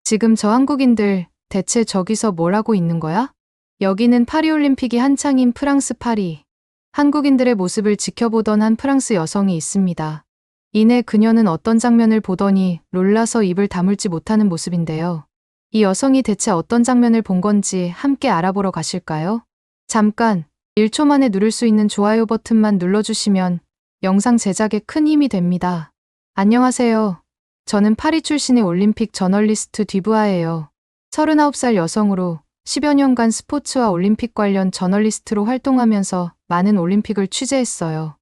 지금 저 한국인들 대체 저기서 뭘 하고 있는 거야? 여기는 파리올림픽이 한창인 프랑스 파리. 한국인들의 모습을 지켜보던 한 프랑스 여성이 있습니다. 이내 그녀는 어떤 장면을 보더니 놀라서 입을 다물지 못하는 모습인데요. 이 여성이 대체 어떤 장면을 본 건지 함께 알아보러 가실까요? 잠깐 1초 만에 누를 수 있는 좋아요 버튼만 눌러주시면 영상 제작에 큰 힘이 됩니다. 안녕하세요. 저는 파리 출신의 올림픽 저널리스트 뒤브아예요. 39살 여성으로 10여 년간 스포츠와 올림픽 관련 저널리스트로 활동하면서 많은 올림픽을 취재했어요.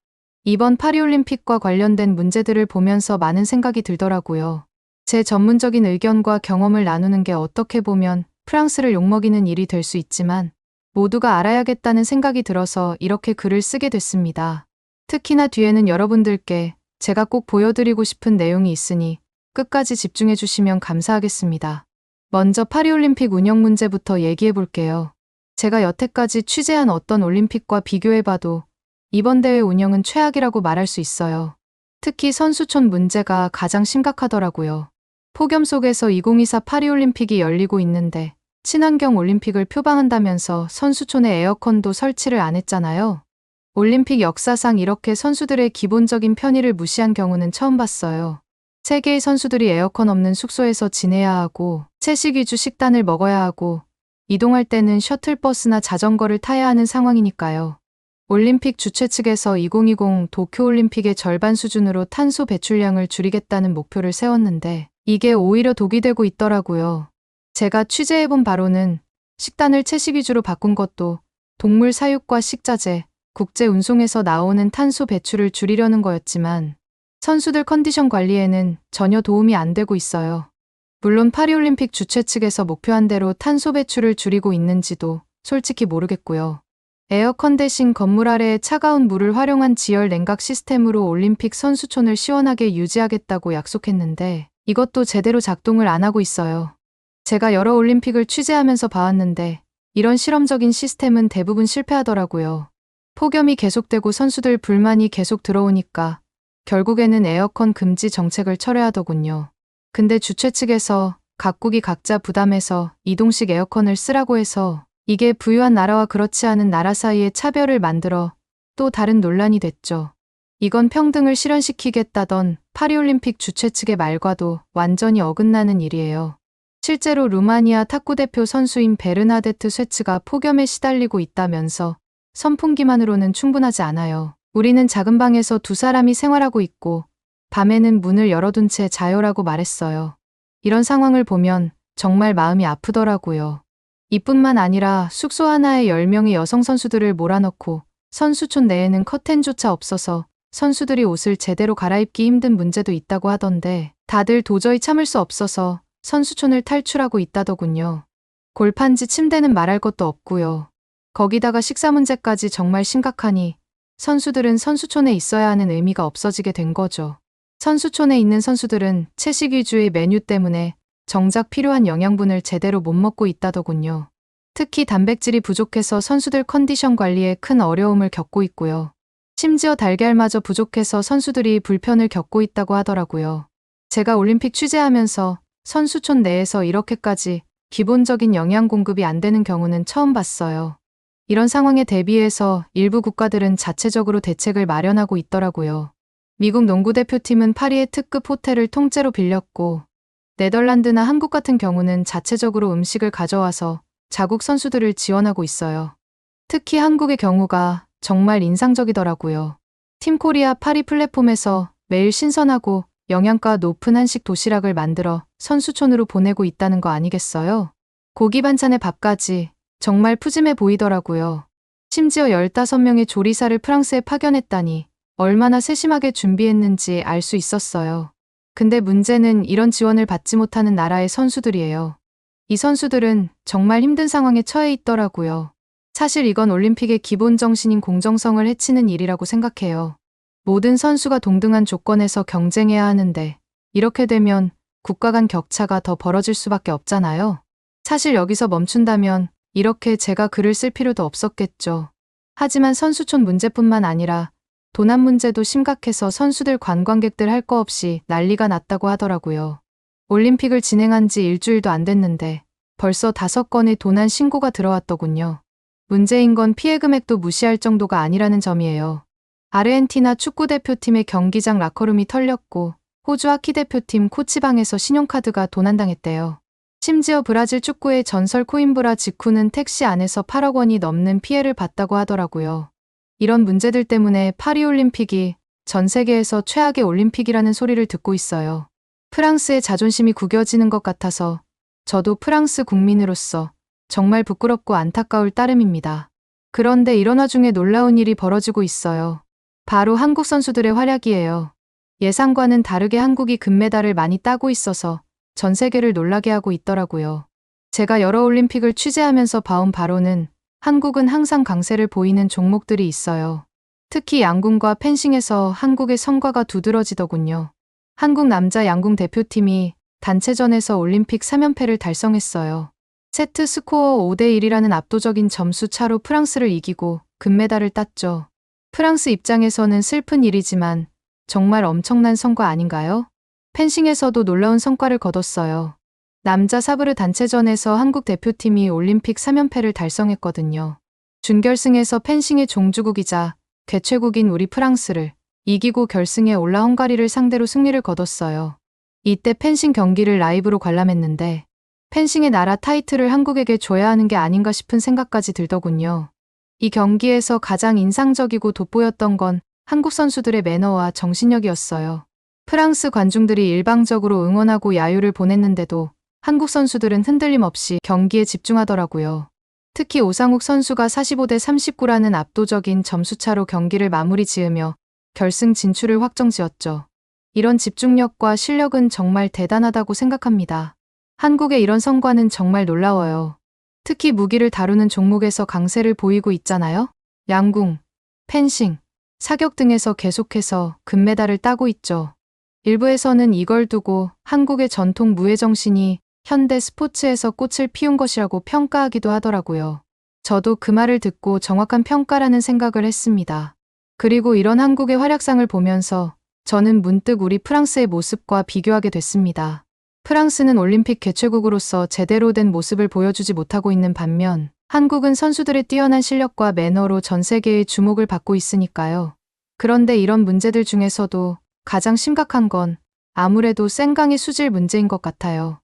이번 파리올림픽과 관련된 문제들을 보면서 많은 생각이 들더라고요. 제 전문적인 의견과 경험을 나누는 게 어떻게 보면 프랑스를 욕먹이는 일이 될 수 있지만 모두가 알아야겠다는 생각이 들어서 이렇게 글을 쓰게 됐습니다. 특히나 뒤에는 여러분들께 제가 꼭 보여드리고 싶은 내용이 있으니 끝까지 집중해 주시면 감사하겠습니다. 먼저 파리올림픽 운영 문제부터 얘기해 볼게요. 제가 여태까지 취재한 어떤 올림픽과 비교해봐도 이번 대회 운영은 최악이라고 말할 수 있어요. 특히 선수촌 문제가 가장 심각하더라고요. 폭염 속에서 2024 파리올림픽이 열리고 있는데 친환경 올림픽을 표방한다면서 선수촌에 에어컨도 설치를 안 했잖아요. 올림픽 역사상 이렇게 선수들의 기본적인 편의를 무시한 경우는 처음 봤어요. 세계의 선수들이 에어컨 없는 숙소에서 지내야 하고 채식 위주 식단을 먹어야 하고 이동할 때는 셔틀버스나 자전거를 타야 하는 상황이니까요. 올림픽 주최 측에서 2020 도쿄올림픽의 절반 수준으로 탄소 배출량을 줄이겠다는 목표를 세웠는데 이게 오히려 독이 되고 있더라고요. 제가 취재해본 바로는 식단을 채식 위주로 바꾼 것도 동물 사육과 식자재, 국제 운송에서 나오는 탄소 배출을 줄이려는 거였지만 선수들 컨디션 관리에는 전혀 도움이 안 되고 있어요. 물론 파리올림픽 주최 측에서 목표한 대로 탄소 배출을 줄이고 있는지도 솔직히 모르겠고요. 에어컨 대신 건물 아래에 차가운 물을 활용한 지열 냉각 시스템으로 올림픽 선수촌을 시원하게 유지하겠다고 약속했는데 이것도 제대로 작동을 안 하고 있어요. 제가 여러 올림픽을 취재하면서 봐왔는데 이런 실험적인 시스템은 대부분 실패하더라고요. 폭염이 계속되고 선수들 불만이 계속 들어오니까 결국에는 에어컨 금지 정책을 철회하더군요. 근데 주최 측에서 각국이 각자 부담해서 이동식 에어컨을 쓰라고 해서 이게 부유한 나라와 그렇지 않은 나라 사이에 차별을 만들어 또 다른 논란이 됐죠. 이건 평등을 실현시키겠다던 파리올림픽 주최 측의 말과도 완전히 어긋나는 일이에요. 실제로 루마니아 탁구 대표 선수인 베르나데트 쇠츠가 폭염에 시달리고 있다면서 선풍기만으로는 충분하지 않아요. 우리는 작은 방에서 두 사람이 생활하고 있고 밤에는 문을 열어둔 채 자요라고 말했어요. 이런 상황을 보면 정말 마음이 아프더라고요. 이뿐만 아니라 숙소 하나에 10명의 여성 선수들을 몰아넣고 선수촌 내에는 커튼조차 없어서 선수들이 옷을 제대로 갈아입기 힘든 문제도 있다고 하던데 다들 도저히 참을 수 없어서 선수촌을 탈출하고 있다더군요. 골판지 침대는 말할 것도 없고요. 거기다가 식사 문제까지 정말 심각하니 선수들은 선수촌에 있어야 하는 의미가 없어지게 된 거죠. 선수촌에 있는 선수들은 채식 위주의 메뉴 때문에 정작 필요한 영양분을 제대로 못 먹고 있다더군요. 특히 단백질이 부족해서 선수들 컨디션 관리에 큰 어려움을 겪고 있고요. 심지어 달걀마저 부족해서 선수들이 불편을 겪고 있다고 하더라고요. 제가 올림픽 취재하면서 선수촌 내에서 이렇게까지 기본적인 영양 공급이 안 되는 경우는 처음 봤어요. 이런 상황에 대비해서 일부 국가들은 자체적으로 대책을 마련하고 있더라고요. 미국 농구대표팀은 파리의 특급 호텔을 통째로 빌렸고 네덜란드나 한국 같은 경우는 자체적으로 음식을 가져와서 자국 선수들을 지원하고 있어요. 특히 한국의 경우가 정말 인상적이더라고요. 팀코리아 파리 플랫폼에서 매일 신선하고 영양가 높은 한식 도시락을 만들어 선수촌으로 보내고 있다는 거 아니겠어요? 고기 반찬에 밥까지 정말 푸짐해 보이더라고요. 심지어 15명의 조리사를 프랑스에 파견했다니 얼마나 세심하게 준비했는지 알 수 있었어요. 근데 문제는 이런 지원을 받지 못하는 나라의 선수들이에요. 이 선수들은 정말 힘든 상황에 처해 있더라고요. 사실 이건 올림픽의 기본 정신인 공정성을 해치는 일이라고 생각해요. 모든 선수가 동등한 조건에서 경쟁해야 하는데 이렇게 되면 국가 간 격차가 더 벌어질 수밖에 없잖아요. 사실 여기서 멈춘다면 이렇게 제가 글을 쓸 필요도 없었겠죠. 하지만 선수촌 문제뿐만 아니라 도난 문제도 심각해서 선수들 관광객들 할 거 없이 난리가 났다고 하더라고요. 올림픽을 진행한 지 일주일도 안 됐는데 벌써 5건의 도난 신고가 들어왔더군요. 문제인 건 피해 금액도 무시할 정도가 아니라는 점이에요. 아르헨티나 축구대표팀의 경기장 라커룸이 털렸고 호주 하키 대표팀 코치방에서 신용카드가 도난당했대요. 심지어 브라질 축구의 전설 코임브라 직후는 택시 안에서 8억 원이 넘는 피해를 봤다고 하더라고요. 이런 문제들 때문에 파리올림픽이 전 세계에서 최악의 올림픽이라는 소리를 듣고 있어요. 프랑스의 자존심이 구겨지는 것 같아서 저도 프랑스 국민으로서 정말 부끄럽고 안타까울 따름입니다. 그런데 이런 와중에 놀라운 일이 벌어지고 있어요. 바로 한국 선수들의 활약이에요. 예상과는 다르게 한국이 금메달을 많이 따고 있어서 전 세계를 놀라게 하고 있더라고요. 제가 여러 올림픽을 취재하면서 봐온 바로는 한국은 항상 강세를 보이는 종목들이 있어요. 특히 양궁과 펜싱에서 한국의 성과가 두드러지더군요. 한국 남자 양궁 대표팀이 단체전에서 올림픽 3연패를 달성했어요. 세트 스코어 5대1이라는 압도적인 점수 차로 프랑스를 이기고 금메달을 땄죠. 프랑스 입장에서는 슬픈 일이지만 정말 엄청난 성과 아닌가요? 펜싱에서도 놀라운 성과를 거뒀어요. 남자 사브르 단체전에서 한국 대표팀이 올림픽 3연패를 달성했거든요. 준결승에서 펜싱의 종주국이자 개최국인 우리 프랑스를 이기고 결승에 올라 헝가리를 상대로 승리를 거뒀어요. 이때 펜싱 경기를 라이브로 관람했는데 펜싱의 나라 타이틀을 한국에게 줘야 하는 게 아닌가 싶은 생각까지 들더군요. 이 경기에서 가장 인상적이고 돋보였던 건 한국 선수들의 매너와 정신력이었어요. 프랑스 관중들이 일방적으로 응원하고 야유를 보냈는데도 한국 선수들은 흔들림 없이 경기에 집중하더라고요. 특히 오상욱 선수가 45대 39라는 압도적인 점수차로 경기를 마무리 지으며 결승 진출을 확정지었죠. 이런 집중력과 실력은 정말 대단하다고 생각합니다. 한국의 이런 성과는 정말 놀라워요. 특히 무기를 다루는 종목에서 강세를 보이고 있잖아요. 양궁, 펜싱, 사격 등에서 계속해서 금메달을 따고 있죠. 일부에서는 이걸 두고 한국의 전통 무예 정신이 현대 스포츠에서 꽃을 피운 것이라고 평가하기도 하더라고요. 저도 그 말을 듣고 정확한 평가라는 생각을 했습니다. 그리고 이런 한국의 활약상을 보면서 저는 문득 우리 프랑스의 모습과 비교하게 됐습니다. 프랑스는 올림픽 개최국으로서 제대로 된 모습을 보여주지 못하고 있는 반면 한국은 선수들의 뛰어난 실력과 매너로 전 세계의 주목을 받고 있으니까요. 그런데 이런 문제들 중에서도 가장 심각한 건 아무래도 생강의 수질 문제인 것 같아요.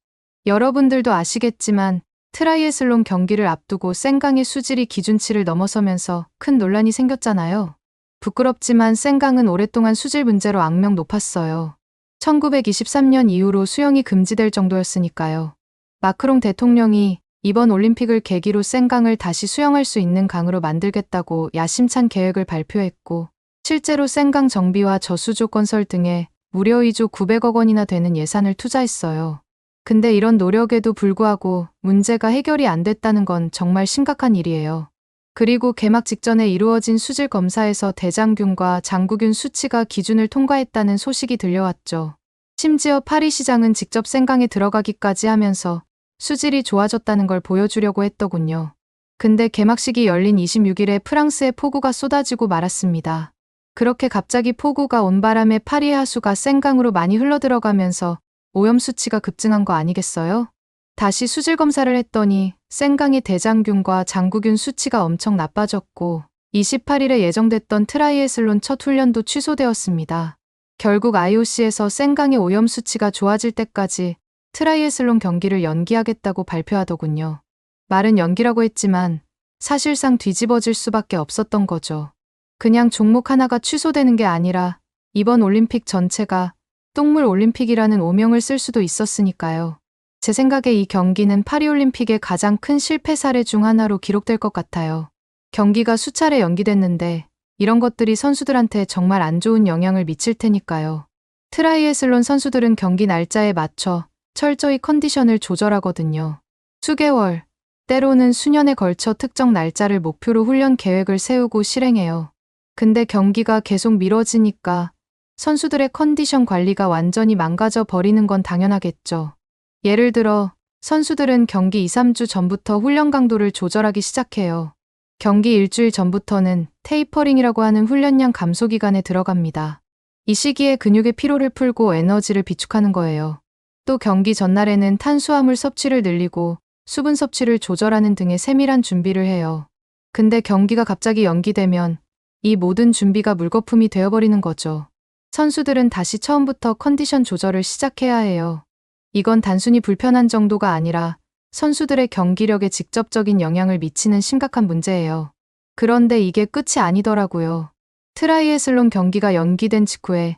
여러분들도 아시겠지만 트라이애슬론 경기를 앞두고 생강의 수질이 기준치를 넘어서면서 큰 논란이 생겼잖아요. 부끄럽지만 생강은 오랫동안 수질 문제로 악명 높았어요. 1923년 이후로 수영이 금지될 정도였으니까요. 마크롱 대통령이 이번 올림픽을 계기로 생강을 다시 수영할 수 있는 강으로 만들겠다고 야심찬 계획을 발표했고 실제로 생강 정비와 저수조 건설 등에 무려 2조 900억 원이나 되는 예산을 투자했어요. 근데 이런 노력에도 불구하고 문제가 해결이 안 됐다는 건 정말 심각한 일이에요. 그리고 개막 직전에 이루어진 수질 검사에서 대장균과 장구균 수치가 기준을 통과했다는 소식이 들려왔죠. 심지어 파리시장은 직접 생강에 들어가기까지 하면서 수질이 좋아졌다는 걸 보여주려고 했더군요. 근데 개막식이 열린 26일에 프랑스에 폭우가 쏟아지고 말았습니다. 그렇게 갑자기 폭우가 온 바람에 파리의 하수가 생강으로 많이 흘러들어가면서 오염 수치가 급증한 거 아니겠어요? 다시 수질 검사를 했더니 생강의 대장균과 장구균 수치가 엄청 나빠졌고 28일에 예정됐던 트라이애슬론 첫 훈련도 취소되었습니다. 결국 IOC에서 생강의 오염 수치가 좋아질 때까지 트라이애슬론 경기를 연기하겠다고 발표하더군요. 말은 연기라고 했지만 사실상 뒤집어질 수밖에 없었던 거죠. 그냥 종목 하나가 취소되는 게 아니라 이번 올림픽 전체가 똥물 올림픽이라는 오명을 쓸 수도 있었으니까요. 제 생각에 이 경기는 파리올림픽의 가장 큰 실패 사례 중 하나로 기록될 것 같아요. 경기가 수차례 연기됐는데 이런 것들이 선수들한테 정말 안 좋은 영향을 미칠 테니까요. 트라이애슬론 선수들은 경기 날짜에 맞춰 철저히 컨디션을 조절하거든요. 수개월, 때로는 수년에 걸쳐 특정 날짜를 목표로 훈련 계획을 세우고 실행해요. 근데 경기가 계속 미뤄지니까 선수들의 컨디션 관리가 완전히 망가져 버리는 건 당연하겠죠. 예를 들어 선수들은 경기 2, 3주 전부터 훈련 강도를 조절하기 시작해요. 경기 일주일 전부터는 테이퍼링이라고 하는 훈련량 감소 기간에 들어갑니다. 이 시기에 근육의 피로를 풀고 에너지를 비축하는 거예요. 또 경기 전날에는 탄수화물 섭취를 늘리고 수분 섭취를 조절하는 등의 세밀한 준비를 해요. 근데 경기가 갑자기 연기되면 이 모든 준비가 물거품이 되어버리는 거죠. 선수들은 다시 처음부터 컨디션 조절을 시작해야 해요. 이건 단순히 불편한 정도가 아니라 선수들의 경기력에 직접적인 영향을 미치는 심각한 문제예요. 그런데 이게 끝이 아니더라고요. 트라이애슬론 경기가 연기된 직후에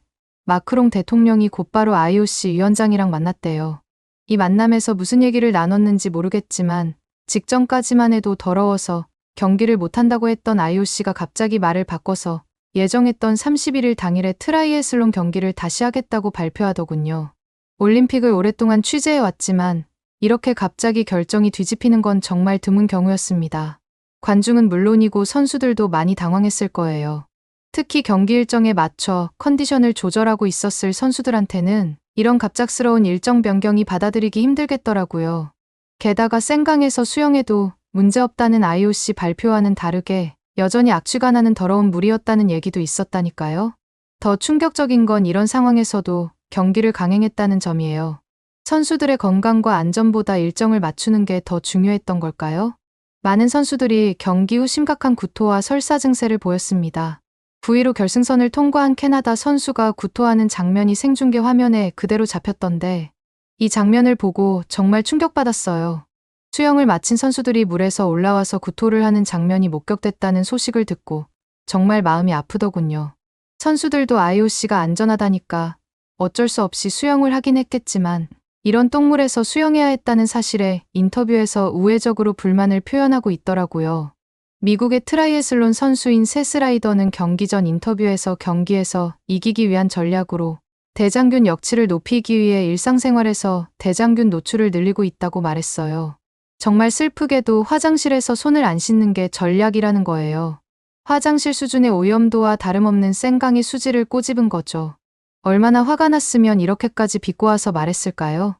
마크롱 대통령이 곧바로 IOC 위원장이랑 만났대요. 이 만남에서 무슨 얘기를 나눴는지 모르겠지만 직전까지만 해도 더러워서 경기를 못한다고 했던 IOC가 갑자기 말을 바꿔서 예정했던 31일 당일에 트라이애슬론 경기를 다시 하겠다고 발표하더군요. 올림픽을 오랫동안 취재해왔지만 이렇게 갑자기 결정이 뒤집히는 건 정말 드문 경우였습니다. 관중은 물론이고 선수들도 많이 당황했을 거예요. 특히 경기 일정에 맞춰 컨디션을 조절하고 있었을 선수들한테는 이런 갑작스러운 일정 변경이 받아들이기 힘들겠더라고요. 게다가 생강에서 수영해도 문제없다는 IOC 발표와는 다르게 여전히 악취가 나는 더러운 물이었다는 얘기도 있었다니까요. 더 충격적인 건 이런 상황에서도 경기를 강행했다는 점이에요. 선수들의 건강과 안전보다 일정을 맞추는 게 더 중요했던 걸까요? 많은 선수들이 경기 후 심각한 구토와 설사 증세를 보였습니다. 9위로 결승선을 통과한 캐나다 선수가 구토하는 장면이 생중계 화면에 그대로 잡혔던데 이 장면을 보고 정말 충격받았어요. 수영을 마친 선수들이 물에서 올라와서 구토를 하는 장면이 목격됐다는 소식을 듣고 정말 마음이 아프더군요. 선수들도 IOC가 안전하다니까 어쩔 수 없이 수영을 하긴 했겠지만 이런 똥물에서 수영해야 했다는 사실에 인터뷰에서 우회적으로 불만을 표현하고 있더라고요. 미국의 트라이애슬론 선수인 세스 라이더는 경기 전 인터뷰에서 경기에서 이기기 위한 전략으로 대장균 역치를 높이기 위해 일상생활에서 대장균 노출을 늘리고 있다고 말했어요. 정말 슬프게도 화장실에서 손을 안 씻는 게 전략이라는 거예요. 화장실 수준의 오염도와 다름없는 생강의 수지를 꼬집은 거죠. 얼마나 화가 났으면 이렇게까지 비꼬아서 말했을까요?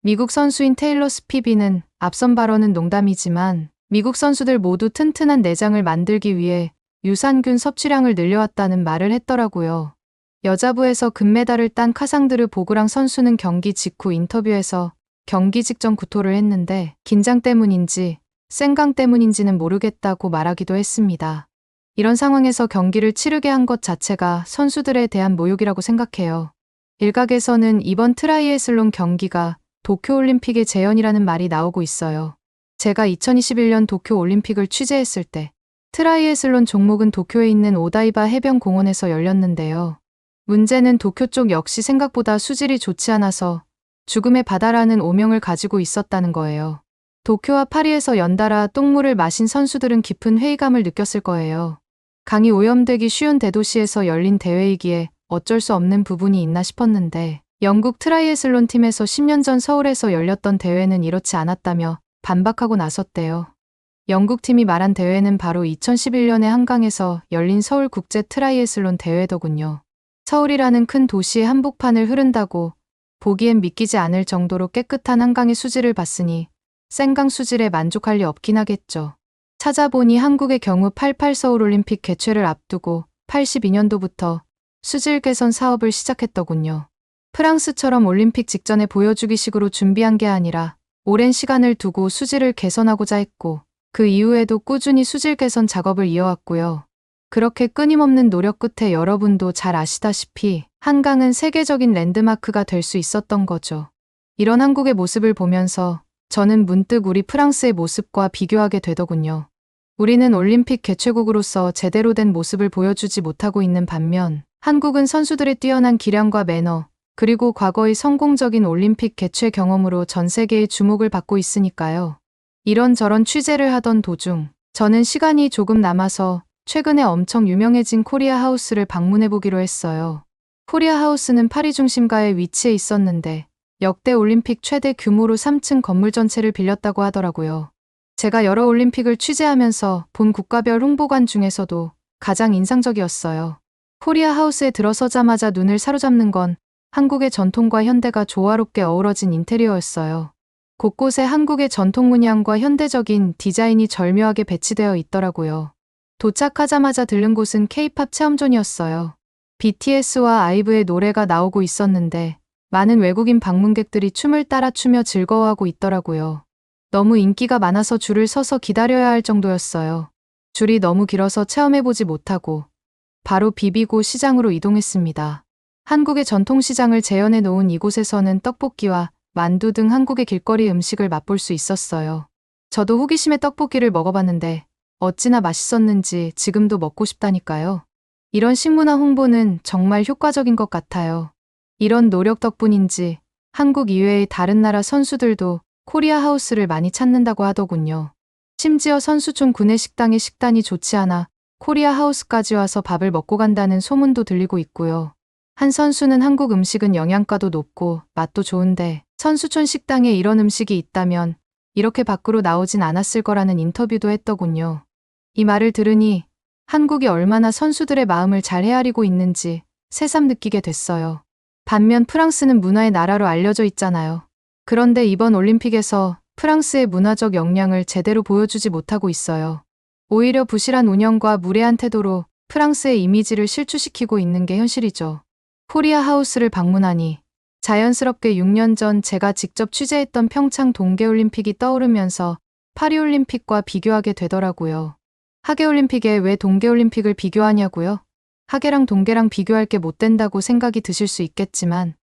미국 선수인 테일러 스피비는 앞선 발언은 농담이지만 미국 선수들 모두 튼튼한 내장을 만들기 위해 유산균 섭취량을 늘려왔다는 말을 했더라고요. 여자부에서 금메달을 딴 카상드르 보그랑 선수는 경기 직후 인터뷰에서 경기 직전 구토를 했는데 긴장 때문인지 생강 때문인지는 모르겠다고 말하기도 했습니다. 이런 상황에서 경기를 치르게 한 것 자체가 선수들에 대한 모욕이라고 생각해요. 일각에서는 이번 트라이애슬론 경기가 도쿄올림픽의 재현이라는 말이 나오고 있어요. 제가 2021년 도쿄올림픽을 취재했을 때 트라이애슬론 종목은 도쿄에 있는 오다이바 해변공원에서 열렸는데요. 문제는 도쿄 쪽 역시 생각보다 수질이 좋지 않아서 죽음의 바다라는 오명을 가지고 있었다는 거예요. 도쿄와 파리에서 연달아 똥물을 마신 선수들은 깊은 회의감을 느꼈을 거예요. 강이 오염되기 쉬운 대도시에서 열린 대회이기에 어쩔 수 없는 부분이 있나 싶었는데 영국 트라이애슬론 팀에서 10년 전 서울에서 열렸던 대회는 이렇지 않았다며 반박하고 나섰대요. 영국 팀이 말한 대회는 바로 2011년에 한강에서 열린 서울국제 트라이애슬론 대회더군요. 서울이라는 큰 도시의 한복판을 흐른다고 보기엔 믿기지 않을 정도로 깨끗한 한강의 수질을 봤으니 생강 수질에 만족할 리 없긴 하겠죠. 찾아보니 한국의 경우 88 서울올림픽 개최를 앞두고 82년도부터 수질 개선 사업을 시작했더군요. 프랑스처럼 올림픽 직전에 보여주기식으로 준비한 게 아니라 오랜 시간을 두고 수질을 개선하고자 했고 그 이후에도 꾸준히 수질 개선 작업을 이어왔고요. 그렇게 끊임없는 노력 끝에 여러분도 잘 아시다시피 한강은 세계적인 랜드마크가 될 수 있었던 거죠. 이런 한국의 모습을 보면서 저는 문득 우리 프랑스의 모습과 비교하게 되더군요. 우리는 올림픽 개최국으로서 제대로 된 모습을 보여주지 못하고 있는 반면 한국은 선수들의 뛰어난 기량과 매너, 그리고 과거의 성공적인 올림픽 개최 경험으로 전 세계의 주목을 받고 있으니까요. 이런저런 취재를 하던 도중 저는 시간이 조금 남아서 최근에 엄청 유명해진 코리아 하우스를 방문해 보기로 했어요. 코리아 하우스는 파리 중심가에 위치해 있었는데 역대 올림픽 최대 규모로 3층 건물 전체를 빌렸다고 하더라고요. 제가 여러 올림픽을 취재하면서 본 국가별 홍보관 중에서도 가장 인상적이었어요. 코리아 하우스에 들어서자마자 눈을 사로잡는 건 한국의 전통과 현대가 조화롭게 어우러진 인테리어였어요. 곳곳에 한국의 전통 문양과 현대적인 디자인이 절묘하게 배치되어 있더라고요. 도착하자마자 들른 곳은 K-팝 체험존이었어요. BTS와 아이브의 노래가 나오고 있었는데 많은 외국인 방문객들이 춤을 따라 추며 즐거워하고 있더라고요. 너무 인기가 많아서 줄을 서서 기다려야 할 정도였어요. 줄이 너무 길어서 체험해보지 못하고 바로 비비고 시장으로 이동했습니다. 한국의 전통시장을 재현해 놓은 이곳에서는 떡볶이와 만두 등 한국의 길거리 음식을 맛볼 수 있었어요. 저도 호기심에 떡볶이를 먹어봤는데 어찌나 맛있었는지 지금도 먹고 싶다니까요. 이런 식문화 홍보는 정말 효과적인 것 같아요. 이런 노력 덕분인지 한국 이외의 다른 나라 선수들도 코리아 하우스를 많이 찾는다고 하더군요. 심지어 선수촌 구내식당의 식단이 좋지 않아 코리아 하우스까지 와서 밥을 먹고 간다는 소문도 들리고 있고요. 한 선수는 한국 음식은 영양가도 높고 맛도 좋은데 선수촌 식당에 이런 음식이 있다면 이렇게 밖으로 나오진 않았을 거라는 인터뷰도 했더군요. 이 말을 들으니 한국이 얼마나 선수들의 마음을 잘 헤아리고 있는지 새삼 느끼게 됐어요. 반면 프랑스는 문화의 나라로 알려져 있잖아요. 그런데 이번 올림픽에서 프랑스의 문화적 역량을 제대로 보여주지 못하고 있어요. 오히려 부실한 운영과 무례한 태도로 프랑스의 이미지를 실추시키고 있는 게 현실이죠. 코리아 하우스를 방문하니 자연스럽게 6년 전 제가 직접 취재했던 평창 동계올림픽이 떠오르면서 파리올림픽과 비교하게 되더라고요. 하계올림픽에 왜 동계올림픽을 비교하냐고요? 하계랑 동계랑 비교할 게 못 된다고 생각이 드실 수 있겠지만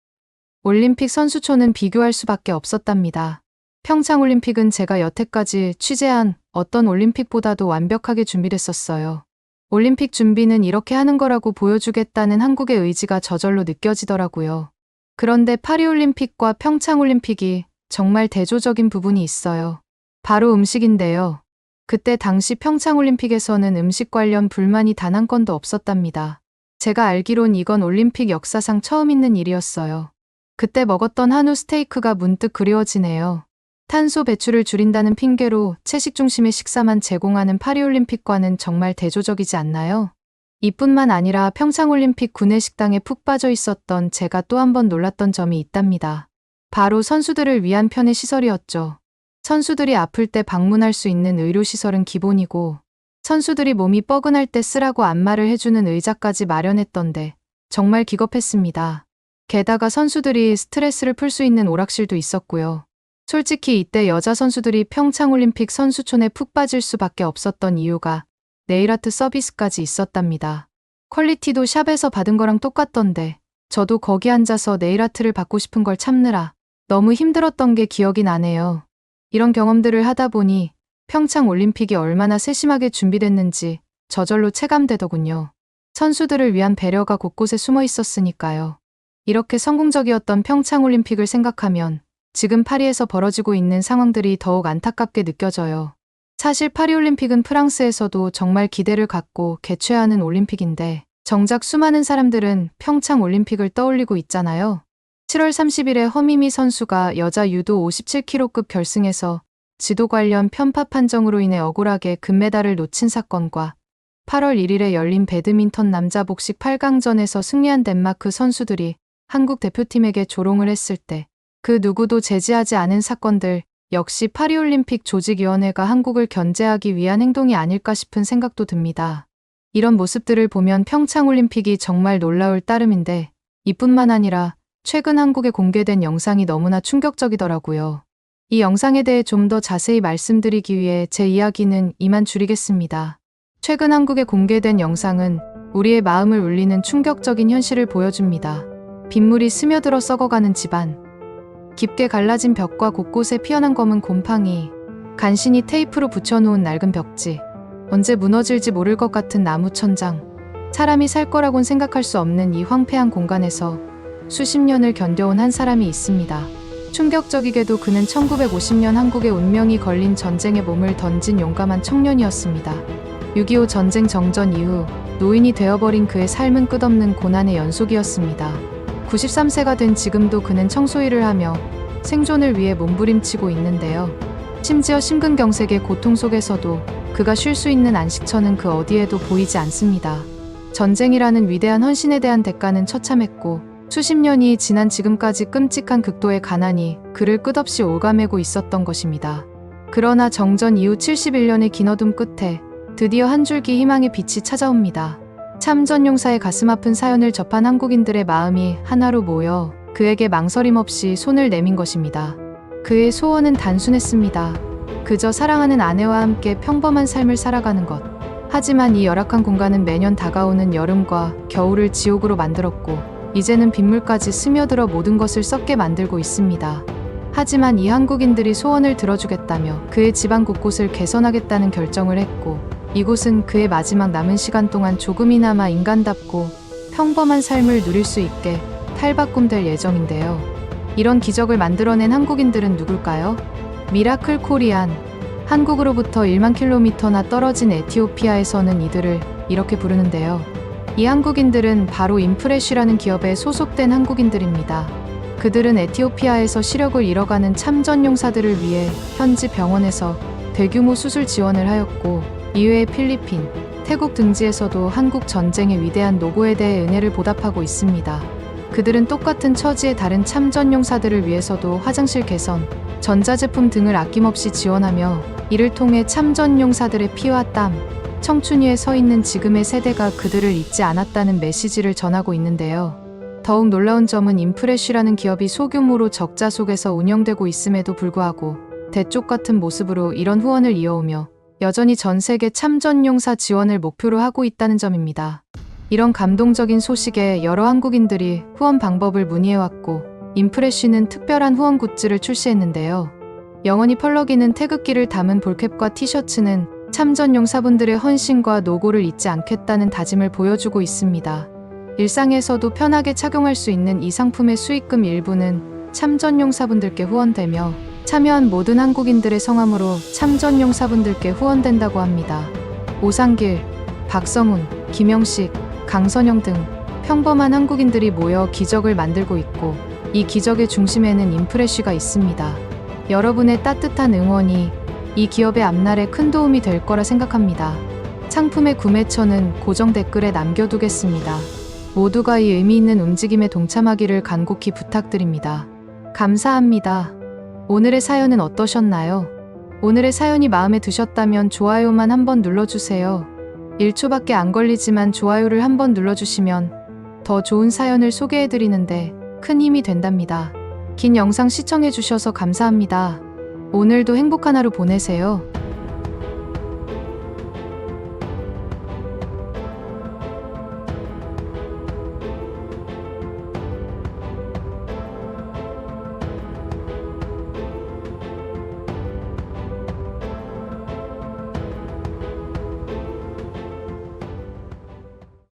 올림픽 선수촌은 비교할 수밖에 없었답니다. 평창올림픽은 제가 여태까지 취재한 어떤 올림픽보다도 완벽하게 준비됐었어요. 올림픽 준비는 이렇게 하는 거라고 보여주겠다는 한국의 의지가 저절로 느껴지더라고요. 그런데 파리올림픽과 평창올림픽이 정말 대조적인 부분이 있어요. 바로 음식인데요. 그때 당시 평창올림픽에서는 음식 관련 불만이 단 한 건도 없었답니다. 제가 알기론 이건 올림픽 역사상 처음 있는 일이었어요. 그때 먹었던 한우 스테이크가 문득 그리워지네요. 탄소 배출을 줄인다는 핑계로 채식 중심의 식사만 제공하는 파리올림픽과는 정말 대조적이지 않나요? 이뿐만 아니라 평창올림픽 구내식당에 푹 빠져 있었던 제가 또 한 번 놀랐던 점이 있답니다. 바로 선수들을 위한 편의 시설이었죠. 선수들이 아플 때 방문할 수 있는 의료시설은 기본이고 선수들이 몸이 뻐근할 때 쓰라고 안마를 해주는 의자까지 마련했던데 정말 기겁했습니다. 게다가 선수들이 스트레스를 풀 수 있는 오락실도 있었고요. 솔직히 이때 여자 선수들이 평창올림픽 선수촌에 푹 빠질 수밖에 없었던 이유가 네일아트 서비스까지 있었답니다. 퀄리티도 샵에서 받은 거랑 똑같던데 저도 거기 앉아서 네일아트를 받고 싶은 걸 참느라 너무 힘들었던 게 기억이 나네요. 이런 경험들을 하다 보니 평창올림픽이 얼마나 세심하게 준비됐는지 저절로 체감되더군요. 선수들을 위한 배려가 곳곳에 숨어 있었으니까요. 이렇게 성공적이었던 평창올림픽을 생각하면 지금 파리에서 벌어지고 있는 상황들이 더욱 안타깝게 느껴져요. 사실 파리올림픽은 프랑스에서도 정말 기대를 갖고 개최하는 올림픽인데 정작 수많은 사람들은 평창올림픽을 떠올리고 있잖아요. 7월 30일에 허미미 선수가 여자 유도 57kg급 결승에서 지도 관련 편파 판정으로 인해 억울하게 금메달을 놓친 사건과 8월 1일에 열린 배드민턴 남자 복식 8강전에서 승리한 덴마크 선수들이 한국 대표팀에게 조롱을 했을 때 그 누구도 제지하지 않은 사건들, 역시 파리올림픽 조직위원회가 한국을 견제하기 위한 행동이 아닐까 싶은 생각도 듭니다. 이런 모습들을 보면 평창올림픽이 정말 놀라울 따름인데 이뿐만 아니라 최근 한국에 공개된 영상이 너무나 충격적이더라고요. 이 영상에 대해 좀 더 자세히 말씀드리기 위해 제 이야기는 이만 줄이겠습니다. 최근 한국에 공개된 영상은 우리의 마음을 울리는 충격적인 현실을 보여줍니다. 빗물이 스며들어 썩어가는 집안, 깊게 갈라진 벽과 곳곳에 피어난 검은 곰팡이, 간신히 테이프로 붙여놓은 낡은 벽지, 언제 무너질지 모를 것 같은 나무 천장, 사람이 살 거라곤 생각할 수 없는 이 황폐한 공간에서 수십 년을 견뎌온 한 사람이 있습니다. 충격적이게도 그는 1950년 한국의 운명이 걸린 전쟁에 몸을 던진 용감한 청년이었습니다. 6.25 전쟁 정전 이후 노인이 되어버린 그의 삶은 끝없는 고난의 연속이었습니다. 93세가 된 지금도 그는 청소일을 하며 생존을 위해 몸부림치고 있는데요. 심지어 심근경색의 고통 속에서도 그가 쉴 수 있는 안식처는 그 어디에도 보이지 않습니다. 전쟁이라는 위대한 헌신에 대한 대가는 처참했고 수십 년이 지난 지금까지 끔찍한 극도의 가난이 그를 끝없이 갉아매고 있었던 것입니다. 그러나 정전 이후 71년의 긴 어둠 끝에 드디어 한 줄기 희망의 빛이 찾아옵니다. 참전용사의 가슴 아픈 사연을 접한 한국인들의 마음이 하나로 모여 그에게 망설임 없이 손을 내민 것입니다. 그의 소원은 단순했습니다. 그저 사랑하는 아내와 함께 평범한 삶을 살아가는 것. 하지만 이 열악한 공간은 매년 다가오는 여름과 겨울을 지옥으로 만들었고, 이제는 빗물까지 스며들어 모든 것을 썩게 만들고 있습니다. 하지만 이 한국인들이 소원을 들어주겠다며 그의 집안 곳곳을 개선하겠다는 결정을 했고, 이곳은 그의 마지막 남은 시간 동안 조금이나마 인간답고 평범한 삶을 누릴 수 있게 탈바꿈될 예정인데요. 이런 기적을 만들어낸 한국인들은 누굴까요? 미라클 코리안. 한국으로부터 1만 킬로미터나 떨어진 에티오피아에서는 이들을 이렇게 부르는데요. 이 한국인들은 바로 인프레쉬라는 기업에 소속된 한국인들입니다. 그들은 에티오피아에서 시력을 잃어가는 참전용사들을 위해 현지 병원에서 대규모 수술 지원을 하였고, 이외에 필리핀, 태국 등지에서도 한국 전쟁의 위대한 노고에 대해 은혜를 보답하고 있습니다. 그들은 똑같은 처지의 다른 참전용사들을 위해서도 화장실 개선, 전자제품 등을 아낌없이 지원하며, 이를 통해 참전용사들의 피와 땀, 청춘 위에 서 있는 지금의 세대가 그들을 잊지 않았다는 메시지를 전하고 있는데요. 더욱 놀라운 점은 인프레쉬라는 기업이 소규모로 적자 속에서 운영되고 있음에도 불구하고 대쪽 같은 모습으로 이런 후원을 이어오며 여전히 전 세계 참전용사 지원을 목표로 하고 있다는 점입니다. 이런 감동적인 소식에 여러 한국인들이 후원 방법을 문의해왔고, 인프레쉬는 특별한 후원 굿즈를 출시했는데요. 영원히 펄럭이는 태극기를 담은 볼캡과 티셔츠는 참전용사분들의 헌신과 노고를 잊지 않겠다는 다짐을 보여주고 있습니다. 일상에서도 편하게 착용할 수 있는 이 상품의 수익금 일부는 참전용사분들께 후원되며, 참여한 모든 한국인들의 성함으로 참전용사분들께 후원된다고 합니다. 오상길, 박성훈, 김영식, 강선영 등 평범한 한국인들이 모여 기적을 만들고 있고, 이 기적의 중심에는 인프레쉬가 있습니다. 여러분의 따뜻한 응원이 이 기업의 앞날에 큰 도움이 될 거라 생각합니다. 상품의 구매처는 고정 댓글에 남겨두겠습니다. 모두가 이 의미 있는 움직임에 동참하기를 간곡히 부탁드립니다. 감사합니다. 오늘의 사연은 어떠셨나요? 오늘의 사연이 마음에 드셨다면 좋아요만 한번 눌러주세요. 1초밖에 안 걸리지만 좋아요를 한번 눌러주시면 더 좋은 사연을 소개해드리는데 큰 힘이 된답니다. 긴 영상 시청해주셔서 감사합니다. 오늘도 행복한 하루 보내세요.